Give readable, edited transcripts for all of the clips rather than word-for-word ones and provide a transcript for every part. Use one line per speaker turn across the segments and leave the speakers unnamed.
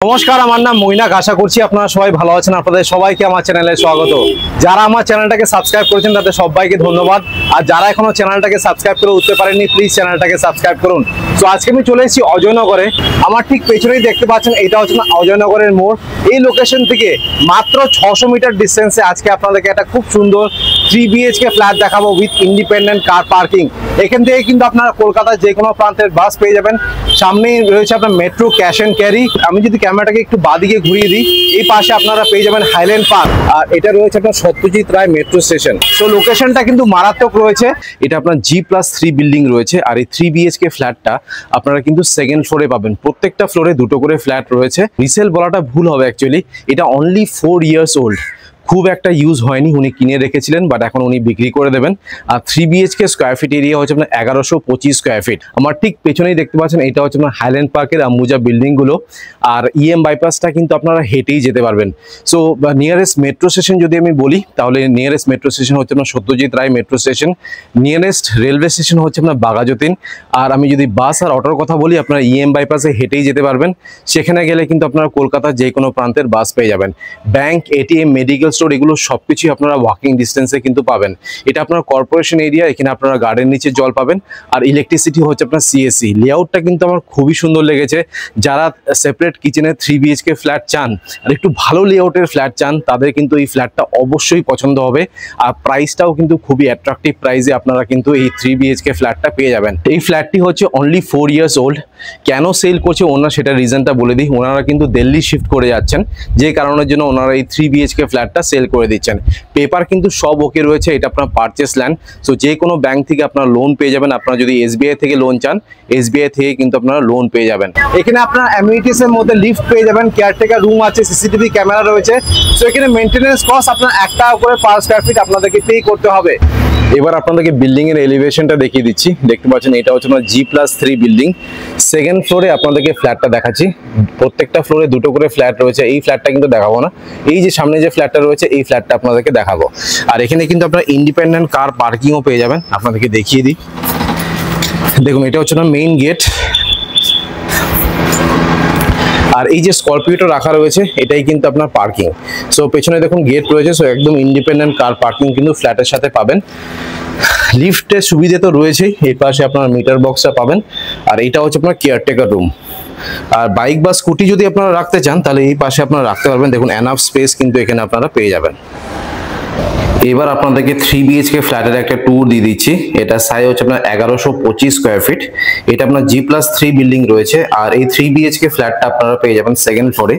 নমস্কার, আমার নাম মৈনাক। আশা করছি আপনারা সবাই ভালো আছেন। আপনাদের সবাইকে আমার চ্যানেলে স্বাগত। যারা আমার চ্যানেলটাকে সাবস্ক্রাইব করেছেন তাদের সবাইকে ধন্যবাদ। আর যারা এখনো চ্যানেলটাকে সাবস্ক্রাইব করে উঠতে পারেননি, প্লিজ চ্যানেলটাকে সাবস্ক্রাইব করুন। তো আজকে আমি চলে এসেছি অজয়নগরে। আমার ঠিক পেছনেই দেখতে পাচ্ছেন, এটা হচ্ছে না অজয়নগরের মোড়। এই লোকেশন থেকে মাত্র 600 মিটার ডিস্টেন্সে আজকে আপনাদেরকে একটা খুব সুন্দর 3 BHK ফ্ল্যাট দেখাবো উইথ ইন্ডিপেন্ডেন্ট কার পার্কিং। এখান থেকে কিন্তু আপনারা কলকাতার যে কোনো প্রান্তের বাস পেয়ে যাবেন। সামনেই রয়েছে আপনার মেট্রো ক্যাশ অ্যান্ড ক্যারি। আমি যদি ক্যামেরাটাকে একটু বাদিকে ঘুরিয়ে দিই, এই পাশে আপনারা পেয়ে যাবেন হাইল্যান্ড পার্ক। আর এটা রয়েছে আপনার সত্যজিৎ রায় মেট্রো স্টেশন। তো লোকেশনটা কিন্তু মারাত্মক রয়েছে। এটা আপনার G+3 বিল্ডিং রয়েছে। আর এই 3 BHK ফ্ল্যাটটা আপনারা কিন্তু সেকেন্ড ফ্লোরে পাবেন। প্রত্যেকটা ফ্লোরে দুটো করে ফ্ল্যাট রয়েছে। রিসেল বলাটা ভুল হবে অ্যাকচুয়ালি, এটা অনলি 4 ইয়ার্স ওল্ড। খুব একটা ইউজ হয়নি, উনি কিনে রেখেছিলেন, বাট এখন উনি বিক্রি করে দেবেন। আর 3 BHK স্কোয়ার ফিট এরিয়া হচ্ছে আপনার 1125 স্কোয়ার ফিট। আমার ঠিক পেছনেই দেখতে পাচ্ছেন, এটা হচ্ছে আপনার হাইল্যান্ড পার্কের আম্বুজা বিল্ডিংগুলো। আর EM বাইপাসটা কিন্তু আপনারা হেঁটেই যেতে পারবেন। সো নিয়ারেস্ট মেট্রো স্টেশন যদি আমি বলি, তাহলে নিয়ারেস্ট মেট্রো স্টেশন হচ্ছে আপনার Satyajit Ray metro station. Nearest railway station হচ্ছে আপনার বাঘাযতীন। আর আমি যদি বাস আর অটোর কথা বলি, আপনারা EM বাইপাসে হেঁটেই যেতে পারবেন। সেখানে গেলে কিন্তু আপনারা কলকাতার যে কোনো প্রান্তের বাস পেয়ে যাবেন। ব্যাংক, ATM, মেডিকেল স্টোর, এগুলো সবকিছুই আপনারা ওয়াকিং ডিস্টেন্সে কিন্তু পাবেন। এটা আপনার কর্পোরেশন এরিয়া, এখানে আপনারা গার্ডেন নিচে জল পাবেন। আর ইলেকট্রিসিটি হচ্ছে আপনার CSE। লেআউটটা কিন্তু আমার খুবই সুন্দর লেগেছে। যারা সেপারেট কিচেনের 3 BHK ফ্ল্যাট চান আর একটু ভালো লেআউটের ফ্ল্যাট চান, তাদের কিন্তু এই ফ্ল্যাটটা অবশ্যই পছন্দ হবে। আর প্রাইসটাও কিন্তু খুবই অ্যাট্রাকটিভ প্রাইসে আপনারা কিন্তু এই 3 BHK ফ্ল্যাটটা পেয়ে যাবেন। এই ফ্ল্যাটটি হচ্ছে অনলি 4 ইয়ার্স ওল্ড। কেন সেল করছে ওনারা, সেটা রিজনটা বলে দিই। ওনারা কিন্তু দিল্লি শিফট করে যাচ্ছেন, যে কারণের জন্য ওনারা এই 3 BHK ফ্ল্যাটটা সেল করে দিচ্ছেন। পেপার কিন্তু সব ওকে রয়েছে। এটা আপনার পারচেস ল্যান্ড। সো যে কোনো ব্যাংক থেকে আপনারা লোন পেয়ে যাবেন। আপনারা যদি SBI থেকে লোন চান, SBI থেকে কিন্তু আপনারা লোন পেয়ে যাবেন। এখানে আপনার অ্যামিনিটিস এর মধ্যে লিফট পেয়ে যাবেন, কেয়ারটেকার রুম আছে, CCTV ক্যামেরা রয়েছে। সো এখানে মেইনটেনেন্স কস্ট আপনার 1 টাকা করে পার স্কয়ার ফিট আপনাদেরকে পে করতে হবে। এবার আপনাদেরকে বিল্ডিং এর এলিভেশনটা দেখিয়ে দিচ্ছি। দেখতে পাচ্ছেন, এটা হচ্ছে আপনার G+3 বিল্ডিং। সেকেন্ড ফ্লোরে আপনাদেরকে ফ্ল্যাটটা দেখাচ্ছি। প্রত্যেকটা ফ্লোরে দুটো করে ফ্ল্যাট রয়েছে। এই ফ্ল্যাটটা কিন্তু দেখাবো না, এই যে সামনে যে ফ্ল্যাটটা রয়েছে এই ফ্ল্যাটটা আপনাদেরকে দেখাবো। আর এখানে কিন্তু আপনারা ইন্ডিপেন্ডেন্ট কার পার্কিংও পেয়ে যাবেন। আপনাদেরকে দেখিয়ে দিই, দেখুন এটা হচ্ছে না মেইন গেট। আর এই যে স্করপিওটা রাখা রয়েছে, এটাই কিন্তু আপনার পার্কিং। সো পেছনে দেখুন গেট রয়েছে। সো একদম ইন্ডিপেন্ডেন্ট কার পার্কিং কিন্তু ফ্ল্যাটের সাথে পাবেন। লিফটের সুবিধা তো রয়েছেই, এর পাশে আপনার মিটার বক্সটা পাবেন। আর এটা হচ্ছে আপনার কেয়ারটেকার রুম। আর বাইক বা স্কুটি যদি আপনারা রাখতে চান, তাহলে এই পাশে আপনারা রাখতে পারবেন। দেখুন এনাফ স্পেস কিন্তু এখানে আপনারা পেয়ে যাবেন। এবার আপনাদেরকে 3 BHK ফ্ল্যাটের একটা ট্যুর দিয়ে দিচ্ছি। এটা সাইজ হচ্ছে আপনার 1125 স্কোয়ার ফিট। এটা আপনার G+3 বিল্ডিং রয়েছে। আর এই 3 BHK ফ্ল্যাটটা আপনারা পেয়ে যাবেন সেকেন্ড ফ্লোরে।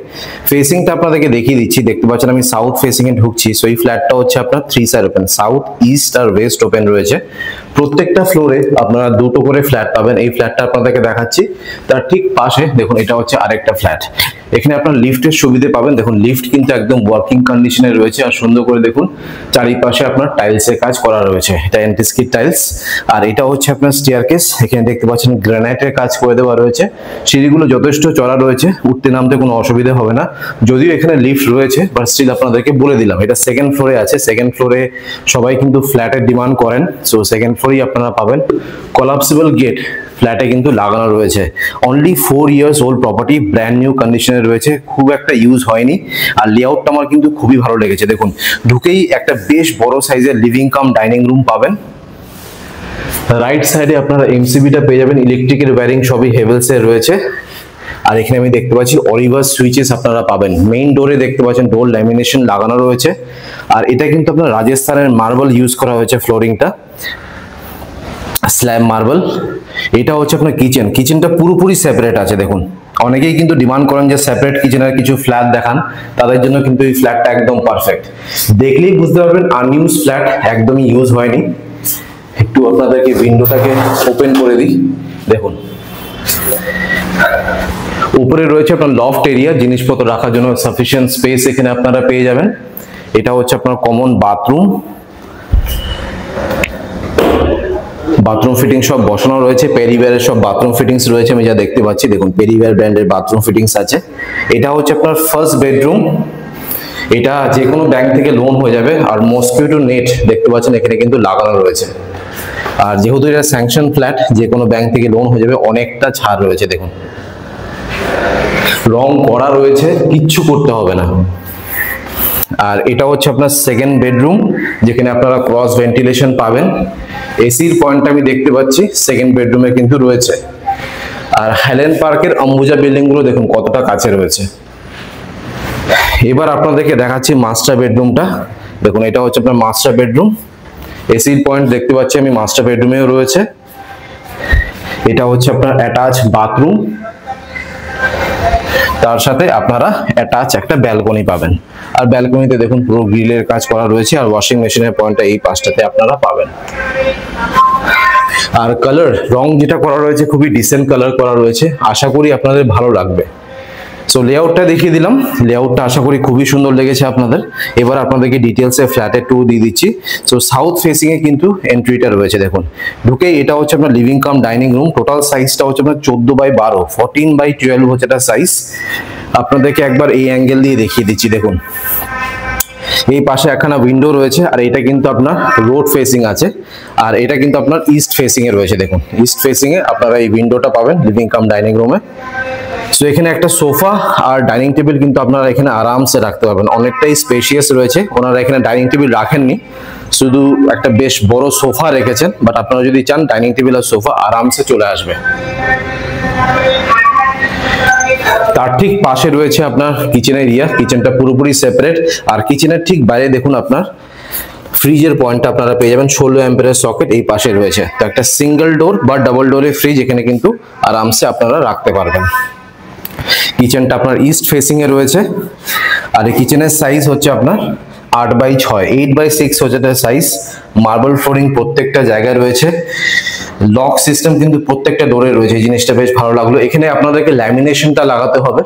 ফেসিংটা আপনাদেরকে দেখিয়ে দিচ্ছি। দেখতে পাচ্ছেন আমি সাউথ ফেসিং এ ঢুকছি। সো এই ফ্ল্যাটটা হচ্ছে আপনার 3 সাইড ওপেন, সাউথ, ইস্ট আর ওয়েস্ট ওপেন রয়েছে। প্রত্যেকটা ফ্লোরে আপনারা দুটো করে ফ্ল্যাট পাবেন। এই ফ্ল্যাটটা আপনাদেরকে দেখাচ্ছি। তার ঠিক পাশে দেখুন, এটা হচ্ছে আরেকটা ফ্ল্যাট। এখানে আপনার লিফটের সুবিধা পাবেন। দেখুন লিফট কিন্তু একদম ওয়ার্কিং কন্ডিশনে রয়েছে। আর সুন্দর করে দেখুন চারিপাশে আপনার টাইলসের কাজ করা রয়েছে। এটা অ্যান্টিস্কিড টাইলস। আর এটা হচ্ছে আপনার স্টেয়ারকেস। এখানে দেখতে পাচ্ছেন গ্রানাইটের কাজ করে দেওয়া রয়েছে। সিঁড়িগুলো যথেষ্ট চড়া রয়েছে, উঠতে নামতে কোনো অসুবিধা হবে না। যদিও এখানে লিফট রয়েছে, বাট স্টিল আপনাদেরকে বলে দিলাম এটা সেকেন্ড ফ্লোরে আছে। সেকেন্ড ফ্লোরে সবাই কিন্তু ফ্ল্যাটের ডিমান্ড করেন। সো সেকেন্ড ফ্লোরেই আপনারা পাবেন। কলাপসিবল গেট ফ্ল্যাটে কিন্তু লাগানো রয়েছে। Only 4 years old property, brand new কন্ডিশনে রয়েছে, খুব একটা ইউজ হয়নি। আর লেআউটটা আমার কিন্তু খুবই ভালো লেগেছে। দেখুন ঢুকেই একটা বেশ বড় সাইজের লিভিং কাম ডাইনিং রুম পাবেন। রাইট সাইডে আপনারা MCBটা পেয়ে যাবেন। ইলেকট্রিকের ওয়্যারিং সবই হেভেলসের রয়েছে। আর এখানে আমি দেখতে পাচ্ছি অলিভার সুইচেস আপনারা পাবেন। মেইন ডোরে দেখতে পাচ্ছেন ডোর ল্যামিনেশন লাগানো রয়েছে। আর এটা কিন্তু আপনার রাজস্থানের মার্বেল ইউজ করা হয়েছে। ফ্লোরিংটা স্ল্যাব মার্বেল। এটা হচ্ছে আপনার কিচেন। কিচেনটা পুরোপুরি সেপারেট আছে। দেখুন অনেকেই কিন্তু ডিমান্ড করেন যে সেপারেট কিচেনের কিছু ফ্ল্যাট দেখান, তাদের জন্য কিন্তু এই ফ্ল্যাটটা একদম পারফেক্ট। দেখলেই বুঝতে পারবেন আনইউজ ফ্ল্যাট, একদমই ইউজ হয়নি। একটু আপনাদেরকে উইন্ডোটাকে ওপেন করে দিই। দেখুন উপরে রয়েছে আপনার লফট এরিয়া, জিনিসপত্র রাখার জন্য সাফিসিয়েন্ট স্পেস এখানে আপনারা পেয়ে যাবেন। এটা হচ্ছে আপনার কমন বাথরুম। বাথরুম ফিটিং সব বসানো রয়েছে। পেরিওয়্যারের সব বাথরুম ফিটিংস রয়েছে, আমি যা দেখতে পাচ্ছি। দেখুন পেরিওয়্যার ব্র্যান্ডের বাথরুম ফিটিংস আছে। এটা হচ্ছে আপনার ফার্স্ট বেডরুম। এটা যে কোনো ব্যাংক থেকে লোন হয়ে যাবে। আর মসকিউটো নেট দেখতে পাচ্ছেন এখানে কিন্তু লাগানো রয়েছে। আর যেহেতু এটা স্যাংশন ফ্ল্যাট, যে কোনো ব্যাংক থেকে লোন হয়ে যাবে, অনেকটা ছাড় রয়েছে। দেখুন রং করা রয়েছে, কিচ্ছু করতে হবে না। আর এটা হচ্ছে আপনার সেকেন্ড বেডরুম, যেখানে আপনারা ক্রস ভেন্টিলেশন পাবেন। এসির পয়েন্ট আমি দেখতে পাচ্ছি সেকেন্ড বেডরুমে কিন্তু রয়েছে। আর হাইল্যান্ড পার্কের অম্বুজা বিল্ডিং গুলো দেখুন কতটা কাছে রয়েছে। এবার আপনাদেরকে দেখাচ্ছি মাস্টার বেডরুমটা। দেখুন এটা হচ্ছে আপনার মাস্টার বেডরুম। এসির পয়েন্ট দেখতে পাচ্ছি আমি মাস্টার বেডরুমেও রয়েছে। এটা হচ্ছে আপনার অ্যাটাচ বাথরুম, তার সাথে আপনারা অ্যাটাচ একটা ব্যালকনি পাবেন। আর ব্যালকনিতে দেখুন পুরো গ্রিলের কাজ করা রয়েছে। আর ওয়াশিং মেশিনের পয়েন্টটা এই পাশটাতে আপনারা পাবেন। আর কালার রং যেটা করা রয়েছে খুবই ডিসেন্ট কালার করা রয়েছে, আশা করি আপনাদের ভালো লাগবে। সো লেআউটটা দেখিয়ে দিলাম, লেআউটটা আশা করি খুবই সুন্দর লেগেছে আপনাদের। এবার আপনাদেরকে ডিটেলসে ফ্ল্যাটের ট্যুর দিয়ে দিচ্ছি। সো সাউথ ফেসিং এ কিন্তু এন্ট্রিটা রয়েছে। দেখুন ঢুকে এটা হচ্ছে আপনার living cum dining room. Total সাইজটা হচ্ছে আপনার 14x12, 14x12 হচ্ছে এটা সাইজ। আপনাদেরকে একবার এই অ্যাঙ্গেল দিয়ে দেখিয়ে দিচ্ছি। দেখুন এই পাশে একখানা উইন্ডো রয়েছে, আর এটা কিন্তু আপনার রোড ফেসিং আছে। আর এটা কিন্তু আপনার ইস্ট ফেসিং এ রয়েছে। দেখুন ইস্ট ফেসিং এ আপনারা এই উইন্ডোটা পাবেন লিভিং কাম ডাইনিং রুমে। সো এখানে একটা সোফা আর ডাইনিং টেবিল কিন্তু আপনারা এখানে আরামসে রাখতে পারবেন, অনেকটাই স্পেশিয়াস রয়েছে। ওনারা এখানে ডাইনিং টেবিল রাখেননি, শুধু একটা বেশ বড় সোফা রেখেছেন। বাট আপনারা যদি চান ডাইনিং টেবিল আর সোফা আরামসে চলে আসবে। তার ঠিক পাশে রয়েছে আপনার কিচেন এরিয়া। কিচেনটা পুরোপুরি সেপারেট। আর কিচেনের ঠিক বাইরে দেখুন আপনার ফ্রিজের পয়েন্টটা আপনারা পেয়ে যাবেন। 16 অ্যাম্পিয়ারের সকেট এই পাশে রয়েছে। তো একটা সিঙ্গেল ডোর বা ডাবল ডোরের ফ্রিজ এখানে কিন্তু আরামসে আপনারা রাখতে পারবেন। কিচেনটা আপনার ইস্ট ফেসিং এ রয়েছে। আর এই কিচেনের সাইজ হচ্ছে আপনার 8x6, 8x6 হচ্ছে তার সাইজ। মার্বেল ফ্লোরিং প্রত্যেকটা জায়গায় রয়েছে। লক সিস্টেম কিন্তু প্রত্যেকটা ডোরে রয়েছে, এই জিনিসটা বেশ ভালো লাগলো। এখানে আপনাদেরকে ল্যামিনেশনটা লাগাতে হবে,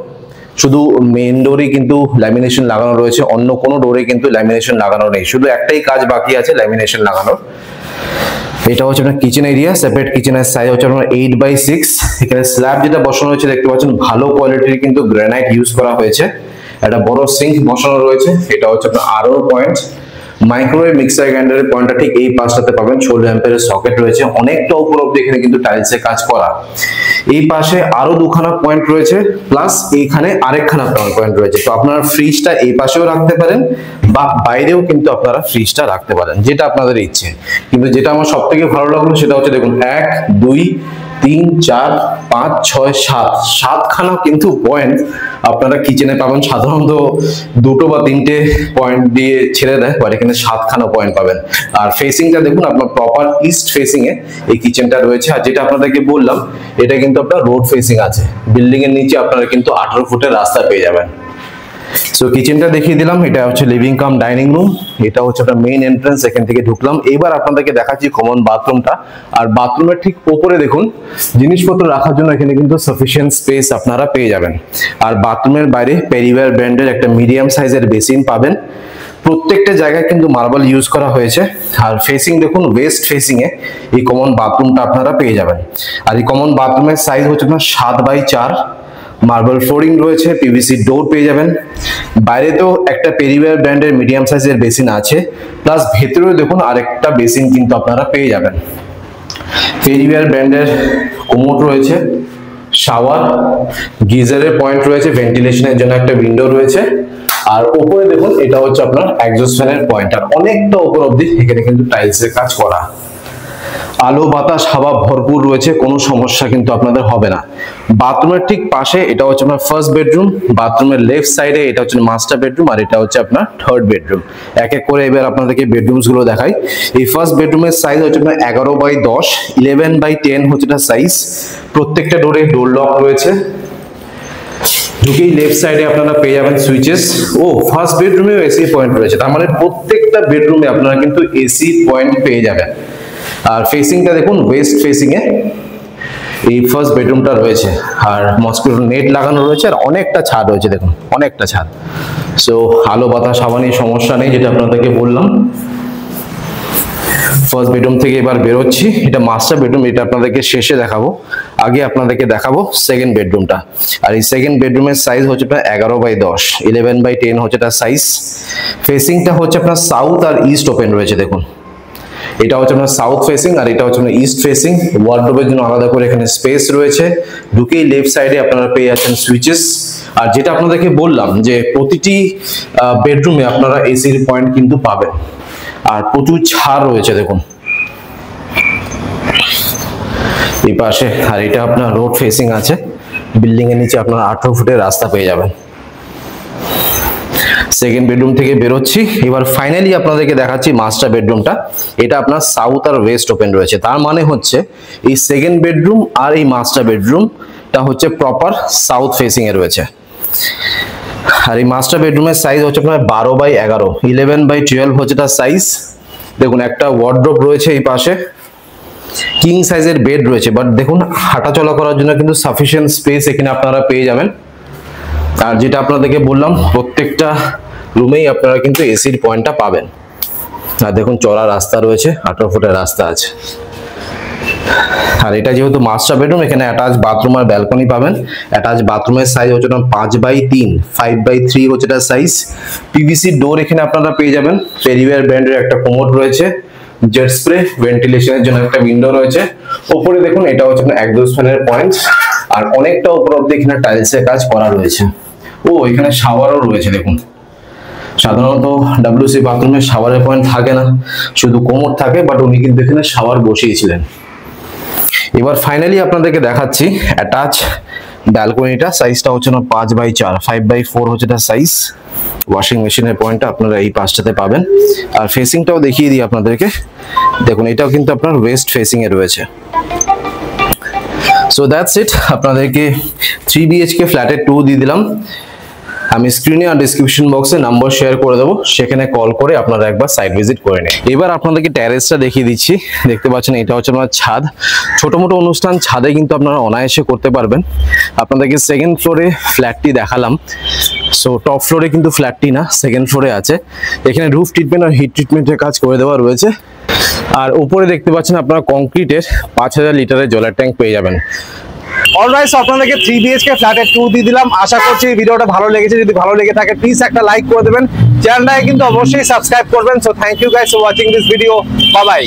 শুধু মেইন ডোরে কিন্তু ল্যামিনেশন লাগানো রয়েছে, অন্য কোনো ডোরে কিন্তু ল্যামিনেশন লাগানো নেই। শুধু একটাই কাজ বাকি আছে ল্যামিনেশন লাগানোর। এটা হচ্ছে আপনার কিচেন এরিয়া। সেপারেট কিচেনের সাইজ হচ্ছে আপনার 8x6। এখানে স্ল্যাব যেটা বসানো হয়েছে দেখতে পাচ্ছেন ভালো কোয়ালিটির কিন্তু গ্রানাইট ইউজ করা হয়েছে। একটা বড় সিঙ্ক বসানো রয়েছে। এটা হচ্ছে আপনার আরো পয়েন্ট। মাইক্রোওয়েভ মিক্সার গ্রাইন্ডারের পয়েন্টটা ঠিক এই পাশটাতে পাবেন। 16 অ্যাম্পিয়ারের সকেট রয়েছে, অনেকটা উপর অব্দি এখানে কিন্তু টাইলসের কাজ করা। এই পাশে আরো দুখানা পয়েন্ট রয়েছে, প্লাস এইখানে আরেকখানা পয়েন্ট রয়েছে। তো আপনারা ফ্রিজটা এই পাশেও রাখতে পারেন বা বাইরেও কিন্তু আপনারা ফ্রিজটা রাখতে পারেন, যেটা আপনাদের ইচ্ছে। কিন্তু যেটা আমার সব থেকে ভালো লাগলো সেটা হচ্ছে দেখুন 1, 2, 3, 4, 5, 6, 7 সাতখানা কিন্তু পয়েন্ট আপনারা কিচেনে পাবেন। সাধারণত 2টো বা 3টে পয়েন্ট দিয়ে ছেড়ে দেয়, বাট এখানে 7খানা পয়েন্ট পাবেন। আর ফেসিংটা দেখুন আপনার প্রপার ইস্ট ফেসিং এ এই কিচেনটা রয়েছে। আর যেটা আপনাদেরকে বললাম এটা কিন্তু আপনার রোড ফেসিং আছে। বিল্ডিং এর নিচে আপনারা কিন্তু 18 ফুটের রাস্তা পেয়ে যাবেন। সো কিচেনটা দেখিয়ে দিলাম। এটা হচ্ছে লিভিং কাম ডাইনিং রুম। এটা হচ্ছে আপনার মেইন এন্ট্রান্স, এখান থেকে ঢুকলাম। এবার আপনাদেরকে দেখাচ্ছি কমন বাথরুমটা। আর বাথরুমের ঠিক উপরে দেখুন জিনিসপত্র রাখার জন্য এখানে কিন্তু সাফিসিয়েন্ট স্পেস আপনারা পেয়ে যাবেন। আর বাথরুমের বাইরে পেরিওয়ার ব্র্যান্ডের একটা মিডিয়াম সাইজের বেসিন পাবেন। প্রত্যেকটা জায়গায় কিন্তু মার্বেল ইউজ করা হয়েছে। আর ফেসিং দেখুন ওয়েস্ট ফেসিং এ এই কমন বাথরুমটা আপনারা পেয়ে যাবেন। আর এই কমন বাথরুমের সাইজ হচ্ছে আপনার 7x4। মার্বেল ফ্লোরিং রয়েছে, পিভিসি ডোর পেয়ে যাবেন। বাইরেতেও একটা পেরিওয়ার ব্র্যান্ডের মিডিয়াম সাইজের বেসিন আছে, প্লাস ভেতরেও দেখুন আরেকটা বেসিন কিন্তু আপনারা পেয়ে যাবেন। পেরিওয়ার ব্র্যান্ডের কোমোড রয়েছে, শাওয়ার, গিজারের পয়েন্ট রয়েছে, ভেন্টিলেশনের জন্য একটা উইন্ডো রয়েছে। আর উপরে দেখুন এটা হচ্ছে আপনার এক্সস্ট ফ্যানের পয়েন্ট। আর অনেকটা উপর অব্দি এখানে কিন্তু টাইলসের কাজ করা। আলো বাতাস হাওয়া ভরপুর রয়েছে, কোনো সমস্যা কিন্তু আপনাদের হবে না। বাথরুমের ঠিক পাশে এটা হচ্ছে আপনার ফার্স্ট বেডরুম। বাথরুমের লেফট সাইডে এটা হচ্ছে মাস্টার বেডরুম, আর এটা হচ্ছে আপনার থার্ড বেডরুম। এক এক করে এবার আপনাদেরকে বেডরুমস গুলো দেখাই। এই ফার্স্ট বেডরুমের সাইজ হচ্ছে আপনার 11x10, 11x10 হচ্ছে এটা সাইজ। প্রত্যেকটা ডোরে ডোর লক রয়েছে। ঢুকেই লেফট সাইডে আপনারা পেয়ে যাবেন সুইচেস। ও ফার্স্ট বেডরুমেও এসি পয়েন্ট রয়েছে, তার মানে প্রত্যেকটা বেডরুমে আপনারা কিন্তু এসি পয়েন্ট পেয়ে যাবেন। আর ফেসিংটা দেখুন ওয়েস্ট ফেসিং এ এই ফার্স্ট বেডরুমটা রয়েছে। আর মসকিটো নেট লাগানো রয়েছে, আর অনেকটা ছাদ রয়েছে, দেখুন অনেকটা ছাদ। সো আলো বাতাস হাওয়া নিয়ে সমস্যা নেই, যেটা আপনাদেরকে বললাম। ফার্স্ট বেডরুম থেকে এবার বেরোচ্ছি। এটা মাস্টার বেডরুম, এটা আপনাদেরকে শেষে দেখাবো। আগে আপনাদেরকে দেখাবো সেকেন্ড বেডরুমটা। আর এই সেকেন্ড বেডরুমের সাইজ হচ্ছে আপনার 11x10, 11x10 হচ্ছে তার সাইজ। ফেসিংটা হচ্ছে আপনার সাউথ আর ইস্ট ওপেন রয়েছে। দেখুন এটা হচ্ছে আপনার সাউথ ফেসিং আর এটা হচ্ছে আপনার ইস্ট ফেসিং। ওয়ার্ডরোবের জন্য আলাদা করে এখানে স্পেস রয়েছে। ঢুকেই লেফট সাইডে আপনারা পেয়ে যাচ্ছেন সুইচেস। আর যেটা আপনাদেরকে বললাম যে প্রতিটি বেডরুমে আপনারা এসির পয়েন্ট কিন্তু পাবেন, আর প্রচুর ছাড় রয়েছে দেখুন এই পাশে। আর এটা আপনার রোড ফেসিং আছে, বিল্ডিং এর নিচে আপনারা 18 ফুটের রাস্তা পেয়ে যাবেন। সেকেন্ড বেডরুম থেকে বেরোচ্ছি, এবার ফাইনালি আপনাদেরকে দেখাচ্ছি মাস্টার বেডরুমটা। এটা আপনার সাউথ আর ওয়েস্ট ওপেন রয়েছে, তার মানে হচ্ছে এই সেকেন্ড বেডরুম আর এই মাস্টার বেডরুমটা হচ্ছে প্রপার সাউথ ফেসিং এ রয়েছে। আর এই মাস্টার বেডরুমের সাইজ হচ্ছে আপনার 12x11, 11x12 হচ্ছে তার সাইজ। দেখুন একটা ওয়ার্ডরোব রয়েছে এই পাশে, কিং সাইজের বেড রয়েছে, বাট দেখুন হাঁটাচলা করার জন্য কিন্তু সাফিসিয়েন্ট স্পেস এখানে আপনারা পেয়ে যাবেন। আর যেটা আপনাদেরকে বললাম প্রত্যেকটা রুমেই আপনারা কিন্তু এসির পয়েন্টটা পাবেন। আর দেখুন চড়া রাস্তা রয়েছে, 18 ফুটের রাস্তা আছে। আর এটা যেহেতু মাস্টার বেডরুম, এখানে অ্যাটাচ বাথরুম আর ব্যালকনি পাবেন। অ্যাটাচ বাথরুমের সাইজ হচ্ছে 5x3, 5x3 হচ্ছে তার সাইজ। পিভিসি ডোর এখানে আপনারা পেয়ে যাবেন। পেরিওয়ার ব্র্যান্ডের একটা কোমোড রয়েছে, জেট স্প্রে, ভেন্টিলেশনের জন্য একটা উইন্ডো রয়েছে। উপরে দেখুন এটা হচ্ছে আপনার একজস্ট ফ্যানের পয়েন্ট, আর অনেকটা উপর অব্দি এখানে টাইলসের কাজ করা রয়েছে। ও এখানে শাওয়ারও রয়েছে দেখুন। সাধারণত WC বাথরুমে শাওয়ারের পয়েন্ট থাকে না, শুধু কোমোড থাকে, বাট উনি কিন্তু এখানে শাওয়ার বসিয়েছিলেন। এবার ফাইনালি আপনাদেরকে দেখাচ্ছি অ্যাটাচ ব্যালকনিটা। সাইজটা হচ্ছে না 5x4, 5x4 হচ্ছে তার সাইজ। ওয়াশিং মেশিনের পয়েন্টটা আপনারা এই পাশটাতে পাবেন। আর ফেসিংটাও দেখিয়ে দিই আপনাদেরকে, দেখুন এটাও কিন্তু আপনার ওয়েস্ট ফেসিং এ রয়েছে। সো দ্যাটস ইট, আপনাদেরকে 3 BHK ফ্ল্যাটের 2 দিয়ে দিলাম। আমি স্ক্রিনে আর ডিসক্রিপশন বক্সে নাম্বার শেয়ার করে দেবো, সেখানে কল করে আপনারা একবার সাইট ভিজিট করে নিন। এবার আপনাদেরকে ট্যারেসটা দেখিয়ে দিচ্ছি। দেখতে পাচ্ছেন এটা হচ্ছে আপনার ছাদ। ছোট মোটো অনুষ্ঠান ছাদে কিন্তু আপনারা অনায়াসে করতে পারবেন। আপনাদেরকে সেকেন্ড ফ্লোরে ফ্ল্যাটটি দেখালাম। সো টপ ফ্লোরে কিন্তু ফ্ল্যাটটি না, সেকেন্ড ফ্লোরে আছে। এখানে রুফ ট্রিটমেন্ট আর হিট ট্রিটমেন্টের কাজ করে দেওয়া রয়েছে। আর উপরে দেখতে পাচ্ছেন আপনারা কংক্রিটের 5000 লিটারের জলের ট্যাঙ্ক পেয়ে যাবেন। অলরাইট, সো আপনাদেরকে 3 BHK ফ্ল্যাটের 2 দিয়ে দিলাম। আশা করছি ভিডিওটা ভালো লেগেছে। যদি ভালো লেগে থাকে প্লিজ একটা লাইক করে দেবেন, চ্যানেলটাকে কিন্তু অবশ্যই সাবস্ক্রাইব করবেন। So thank you guys for watching this video. Bye by.